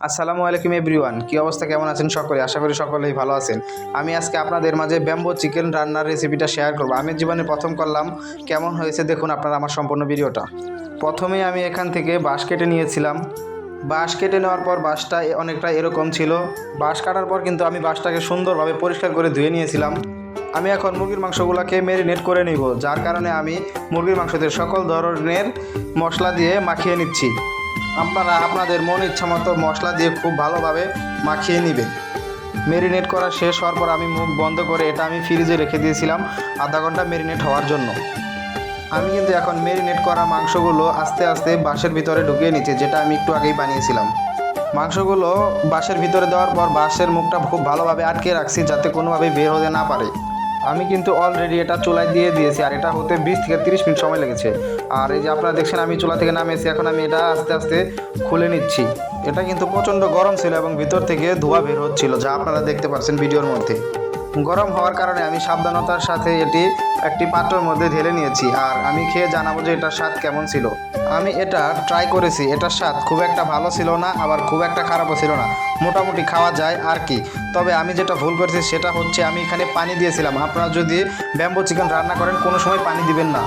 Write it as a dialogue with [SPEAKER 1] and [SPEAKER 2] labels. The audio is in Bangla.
[SPEAKER 1] আসসালামু আলাইকুম এভরিওয়ান, কি অবস্থা, কেমন আছেন সকলে? আশা করি সকলেই ভালো আছেন। আমি আজকে আপনাদের মাঝে ব্যাম্বো চিকেন রান্নার রেসিপিটা শেয়ার করব। আমি জীবনে প্রথম করলাম, কেমন হয়েছে দেখুন আপনারা আমার সম্পূর্ণ ভিডিওটা। প্রথমেই আমি এখান থেকে বাঁশ কেটে নিয়েছিলাম। বাঁশ কেটে নেওয়ার পর বাঁশটা অনেকটা এরকম ছিল। বাঁশ কাটার পর কিন্তু আমি বাঁশটাকে সুন্দরভাবে পরিষ্কার করে ধুয়ে নিয়েছিলাম। আমি এখন মুরগির মাংসগুলোকে ম্যারিনেট করে নিব, যার কারণে আমি মুরগির মাংসতে সকল ধরনের মশলা দিয়ে মাখিয়ে নিচ্ছি। আপনারা আপনাদের মন ইচ্ছা মতো মশলা দিয়ে খুব ভালোভাবে মাখিয়ে নেবেন। ম্যারিনেট করা শেষ হওয়ার পর আমি মুখ বন্ধ করে এটা আমি ফ্রিজে রেখে দিয়েছিলাম আধা ঘন্টা ম্যারিনেট হওয়ার জন্য। আমি কিন্তু এখন ম্যারিনেট করা মাংসগুলো আস্তে আস্তে বাঁশের ভিতরে ঢুকিয়ে নিচ্ছি, যেটা আমি একটু আগেই বানিয়েছিলাম। মাংসগুলো বাঁশের ভিতরে দেওয়ার পর বাঁশের মুখটা খুব ভালোভাবে আটকে রাখছি, যাতে কোনোভাবেই বের হতে না পারে। আমি কিন্তু অলরেডি এটা চুলায় দিয়ে দিয়েছি, আর এটা হতে 20 থেকে 30 মিনিট সময় লেগেছে। আর এই যে আপনারা দেখছেন আমি চুলা থেকে নামিয়েছি, এখন আমি এটা আস্তে আস্তে খুলে নিচ্ছি। এটা কিন্তু প্রচণ্ড গরম ছিল এবং ভিতর থেকে ধোঁয়া বের হচ্ছিল, যা আপনারা দেখতে পাচ্ছেন ভিডিওর মধ্যে। গরম হওয়ার কারণে আমি সাবধানতার সাথে এটি একটি পাত্রের মধ্যে ঢেলে নিয়েছি, আর আমি খেয়ে জানাবো যে এটার স্বাদ কেমন ছিল। আমি এটা ট্রাই করেছি, এটার স্বাদ খুব একটা ভালো ছিল না, আবার খুব একটা খারাপও ছিল না, মোটামুটি খাওয়া যায় আর কি। তবে আমি যেটা ভুল করেছি সেটা হচ্ছে আমি এখানে পানি দিয়েছিলাম। আপনারা যদি ব্যাম্বো চিকেন রান্না করেন কোনো সময় পানি দিবেন না।